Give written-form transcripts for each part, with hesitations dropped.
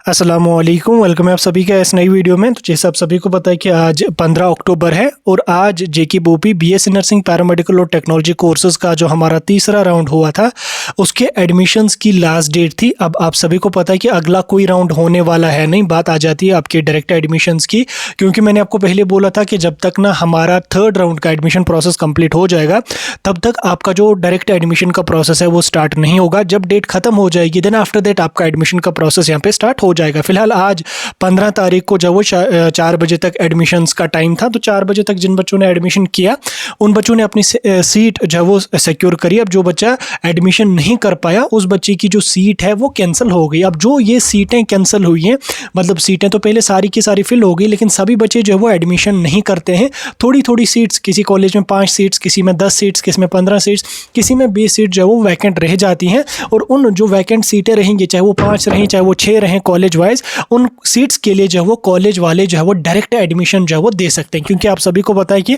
अस्सलामुअलैकुम, वेलकम है आप सभी का इस नई वीडियो में। तो जैसे आप सभी को पता है कि आज 15 अक्टूबर है और आज जेके बोपी बीएससी नर्सिंग पैरामेडिकल और टेक्नोलॉजी कोर्सेज का जो हमारा तीसरा राउंड हुआ था उसके एडमिशन्स की लास्ट डेट थी। अब आप सभी को पता है कि अगला कोई राउंड होने वाला है नहीं। बात आ जाती है आपके डायरेक्ट एडमिशन्स की, क्योंकि मैंने आपको पहले बोला था कि जब तक ना हमारा थर्ड राउंड का एडमिशन प्रोसेस कंप्लीट हो जाएगा तब तक आपका जो डायरेक्ट एडमिशन का प्रोसेस है वो स्टार्ट नहीं होगा। जब डेट खत्म हो जाएगी देन आफ्टर दैट आपका एडमिशन का प्रोसेस यहाँ पे स्टार्ट हो जाएगा। फिलहाल आज 15 तारीख को जब वो 4 बजे तक एडमिशन्स का टाइम था, तो 4 बजे तक जिन बच्चों ने एडमिशन किया उन बच्चों ने अपनी सीट जब वो सिक्योर करी। अब जो बच्चा एडमिशन नहीं कर पाया उस बच्चे की जो सीट है वो कैंसिल हो गई। अब जो ये सीटें कैंसिल हुई हैं, मतलब सीटें तो पहले सारी की सारी फिल हो गई, लेकिन सभी बच्चे जो है वो एडमिशन नहीं करते हैं। थोड़ी थोड़ी सीट्स, किसी कॉलेज में 5 सीट्स, किसी में 10 सीट्स, किसी में 15 सीट्स, किसी में 20 सीट जो है वो वैकेंट रह जाती हैं। और उन जो वैकेंट सीटें रहेंगी, चाहे वो 5 रहें चाहे वो 6 रहें कॉलेज वाइज, उन सीट्स के लिए जो है वो कॉलेज वाले जो है वो डायरेक्ट एडमिशन जो है वो दे सकते हैं। क्योंकि आप सभी को पता है कि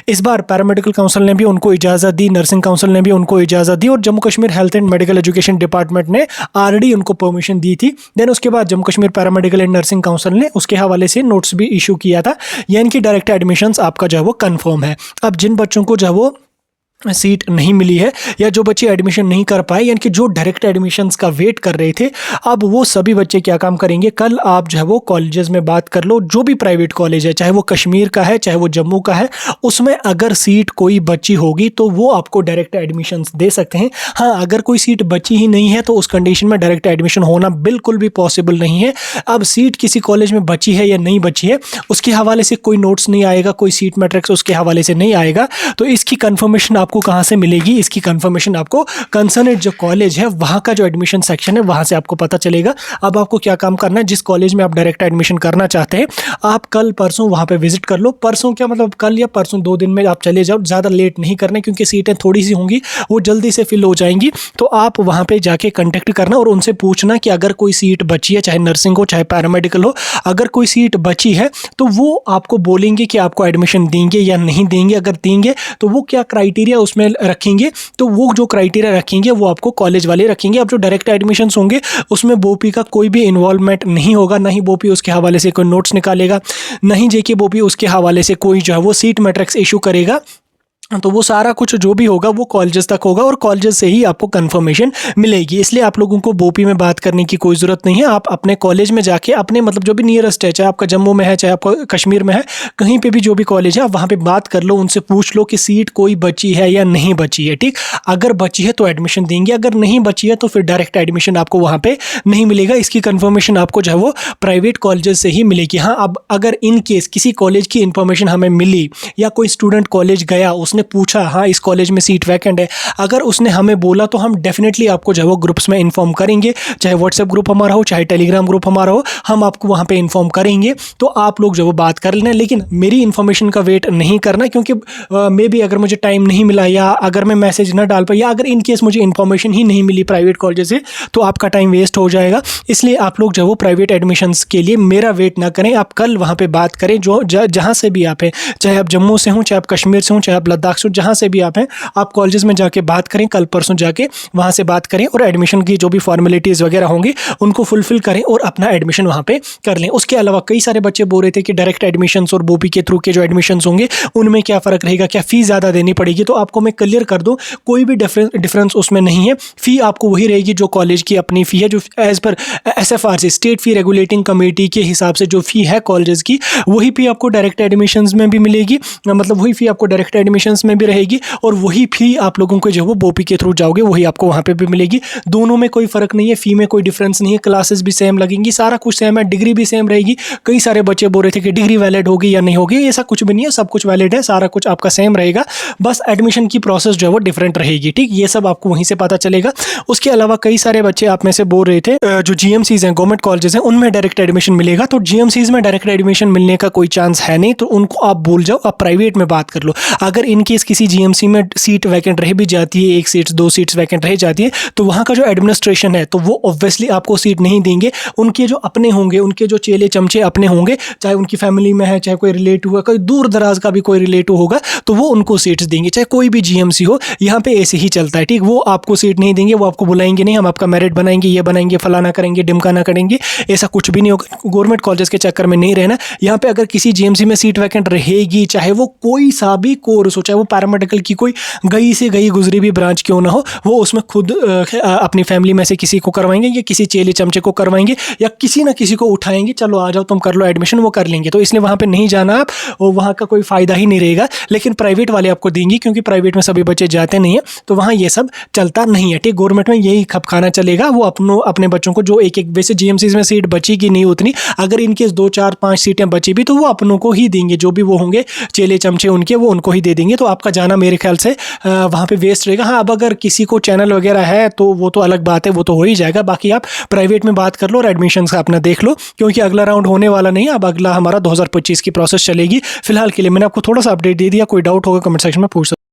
इस बार पैरामेडिकल काउंसिल ने भी उनको इजाज़त दी, नर्सिंग काउंसिल ने भी उनको इजाज़त दी और Jammu Kashmir health and medical education department ने ऑलरेडी उनको परमिशन दी थी। देन उसके बाद Jammu Kashmir paramedical and nursing council ने उसके हवाले से नोट्स भी इशू किया था, यानी कि डायरेक्ट एडमिशन्स आपका जो है वो कन्फर्म है। अब जिन बच्चों को जो है वो सीट नहीं मिली है या जो बच्चे एडमिशन नहीं कर पाए, यानी कि जो डायरेक्ट एडमिशन्स का वेट कर रहे थे, अब वो सभी बच्चे क्या काम करेंगे, कल आप जो है वो कॉलेजेस में बात कर लो, जो भी प्राइवेट कॉलेज है, चाहे वो कश्मीर का है चाहे वो जम्मू का है, उसमें अगर सीट कोई बची होगी तो वो आपको डायरेक्ट एडमिशन्स दे सकते हैं। हाँ, अगर कोई सीट बची ही नहीं है तो उस कंडीशन में डायरेक्ट एडमिशन होना बिल्कुल भी पॉसिबल नहीं है। अब सीट किसी कॉलेज में बची है या नहीं बची है उसके हवाले से कोई नोट्स नहीं आएगा, कोई सीट मैट्रिक्स उसके हवाले से नहीं आएगा, तो इसकी कंफर्मेशन आपको कहां से मिलेगी? इसकी कंफर्मेशन आपको कंसर्नेड जो कॉलेज है वहां का जो एडमिशन सेक्शन है वहां से आपको पता चलेगा। अब आपको क्या काम करना है, जिस कॉलेज में आप डायरेक्ट एडमिशन करना चाहते हैं आप कल परसों वहां पे विजिट कर लो। परसों क्या मतलब कल या परसों, 2 दिन में आप चले जाओ, ज़्यादा लेट नहीं करना क्योंकि सीटें थोड़ी सी होंगी, वो जल्दी से फिल हो जाएंगी। तो आप वहां पे जाके कॉन्टेक्ट करना और उनसे पूछना कि अगर कोई सीट बची है, चाहे नर्सिंग हो चाहे पैरामेडिकल हो, अगर कोई सीट बची है तो वो आपको बोलेंगे कि आपको एडमिशन देंगे या नहीं देंगे। अगर देंगे तो वो क्या क्राइटेरिया उसमें रखेंगे, तो वो जो क्राइटेरिया रखेंगे वो आपको कॉलेज वाले रखेंगे। अब जो डायरेक्ट एडमिशन्स होंगे उसमें बोपी का कोई भी इन्वॉल्वमेंट नहीं होगा, ना ही बोपी उसके हवाले से कोई नोट्स निकालेगा, नहीं जेके बोपी उसके हवाले से कोई जो है वो सीट मैट्रिक्स इशू करेगा। तो वो सारा कुछ जो भी होगा वो कॉलेजेस तक होगा और कॉलेजेस से ही आपको कंफर्मेशन मिलेगी। इसलिए आप लोगों को बोपी में बात करने की कोई ज़रूरत नहीं है। आप अपने कॉलेज में जाके अपने मतलब जो भी नियरेस्ट है, चाहे आपका जम्मू में है चाहे आपका कश्मीर में है, कहीं पे भी जो भी कॉलेज है आप वहाँ पे बात कर लो, उनसे पूछ लो कि सीट कोई बची है या नहीं बची है। ठीक, अगर बची है तो एडमिशन देंगे, अगर नहीं बची है तो फिर डायरेक्ट एडमिशन आपको वहाँ पर नहीं मिलेगा। इसकी कन्फर्मेशन आपको जो है वो प्राइवेट कॉलेजेस से ही मिलेगी। हाँ, अब अगर इन केस किसी कॉलेज की इन्फॉर्मेशन हमें मिली या कोई स्टूडेंट कॉलेज गया, उसने पूछा हाँ इस कॉलेज में सीट वैकेंट है, अगर उसने हमें बोला तो हम डेफिनेटली आपको जो है वो ग्रुप्स में इन्फॉर्म करेंगे, चाहे व्हाट्सएप ग्रुप हमारा हो चाहे टेलीग्राम ग्रुप हमारा हो, हम आपको वहाँ पे इन्फॉर्म करेंगे। तो आप लोग जो वो बात कर लेना, लेकिन मेरी इन्फॉर्मेशन का वेट नहीं करना, क्योंकि मे बी अगर मुझे टाइम नहीं मिला या अगर मैं मैसेज ना डाल पाया या अगर इन केस मुझे इन्फॉर्मेशन ही नहीं मिली प्राइवेट कॉलेज से तो आपका टाइम वेस्ट हो जाएगा। इसलिए आप लोग जो वो प्राइवेट एडमिशन्स के लिए मेरा वेट ना करें, आप कल वहाँ पर बात करें। जो जहाँ से भी आप हैं, चाहे आप जम्मू से हों चाहे आप कश्मीर से हों चाहे आप लद्दाख से, जहाँ से भी आप हैं, आप कॉलेजेस में जाके बात करें, कल परसों जाके वहाँ से बात करें और एडमिशन की जो भी फॉर्मेलिटीज़ वगैरह होंगी उनको फुलफिल करें और अपना एडमिशन वहाँ पे कर लें। उसके अलावा कई सारे बच्चे बोल रहे थे कि डायरेक्ट एडमिशन्स और बोपी के थ्रू के जो एडमिशन्स होंगे उनमें क्या फ़र्क रहेगा, क्या फ़ीस ज़्यादा देनी पड़ेगी। तो आपको मैं क्लियर कर दूँ, कोई भी डिफरेंस उसमें नहीं है। फ़ी आपको वही रहेगी जो कॉलेज की अपनी फ़ी है, जो एज़ पर SFRC स्टेट फ़ी रेगुलेटिंग कमेटी के हिसाब से जो फ़ी है कॉलेज की, वही फ़ी आपको डायरेक्ट एडमिशन्स में भी मिलेगी, मतलब वही फ़ी आपको डायरेक्ट एडमिशन्स में भी रहेगी और वही फ़ी आप लोगों को जो वो बोपी के थ्रू जाओगे वही आपको वहाँ पे भी मिलेगी। दोनों में कोई फ़र्क नहीं है, फ़ी में कोई डिफरेंस नहीं है, क्लासेस भी सेम लगेंगी, सारा कुछ सेम है, डिग्री भी सेम रहेगी। कई सारे बच्चे बोल रहे थे कि डिग्री वैलिड होगी या नहीं होगी, ऐसा कुछ भी नहीं है, सब कुछ वैलिड है, सारा कुछ आपका सेम रहेगा, बस एडमिशन की प्रोसेस जो है वो डिफरेंट रहेगी। ठीक, ये सब आपको वहीं से पता चलेगा। उसके अलावा कई सारे बच्चे आप में से बोल रहे थे जो GMCs हैं, गवर्नमेंट कॉलेजेस हैं, उनमें डायरेक्ट एडमिशन मिलेगा। तो GMCs में डायरेक्ट एडमिशन मिलने का कोई चांस है नहीं, तो उनको आप भूल जाओ, आप प्राइवेट में बात कर लो। अगर इन इनकेस किसी जीएमसी में सीट वैकेंट रह भी जाती है, 1 सीट्स 2 सीट्स वैकेंट रह जाती है, तो वहाँ का जो एडमिनिस्ट्रेशन है तो वो ऑब्वियसली आपको सीट नहीं देंगे। उनके जो अपने होंगे, उनके जो चेले चमचे अपने होंगे, चाहे उनकी फैमिली में है, चाहे कोई रिलेटिव है, कोई दूर दराज का भी कोई रिलेटिव होगा, तो वो उनको सीट्स देंगे। चाहे कोई भी जीएमसी हो, यहाँ पे ऐसे ही चलता है, ठीक। वो आपको सीट नहीं देंगे, वो आपको बुलाएंगे नहीं, हम आपका मेरिट बनाएंगे, ये बनाएंगे, फलाना करेंगे, डिमकाना करेंगे, ऐसा कुछ भी नहीं होगा। गवर्नमेंट कॉलेज के चक्कर में नहीं रहना। यहाँ पे अगर किसी जीएमसी में सीट वैकेंट रहेगी, चाहे वो कोई सा भी कोर्स हो, चाहे वो पैरामेडिकल की कोई गई से गई गुजरी भी ब्रांच क्यों ना हो, वो उसमें खुद अपनी फैमिली में से किसी को करवाएंगे या किसी चेले चमचे को करवाएंगे या किसी ना किसी को उठाएंगे, चलो आ जाओ तुम कर लो एडमिशन, वो कर लेंगे। तो इसलिए वहाँ पे नहीं जाना आप, और वहाँ का कोई फ़ायदा ही नहीं रहेगा। लेकिन प्राइवेट वाले आपको देंगे, क्योंकि प्राइवेट में सभी बच्चे जाते नहीं हैं, तो वहाँ ये सब चलता नहीं है, ठीक। गवर्नमेंट में यही खपखाना चलेगा। वो अपने बच्चों को जो एक वैसे जीएमसीज में सीट बचेगी नहीं उतनी, अगर इनकेस 2 4 5 सीटें बची भी, तो वो अपनों को ही देंगे, जो भी वो होंगे चेले चमचे उनके, वो उनको ही दे देंगे। तो आपका जाना मेरे ख्याल से वहाँ पे वेस्ट रहेगा। हाँ, अब अगर किसी को चैनल वगैरह है तो वो तो अलग बात है, वो तो हो ही जाएगा। बाकी आप प्राइवेट में बात कर लो और एडमिशन का अपना देख लो, क्योंकि अगला राउंड होने वाला नहीं है। अब अगला हमारा 2025 की प्रोसेस चलेगी। फिलहाल के लिए मैंने आपको थोड़ा सा अपडेट दे दिया। कोई डाउट होगा कमेंट सेक्शन में पूछ सकते।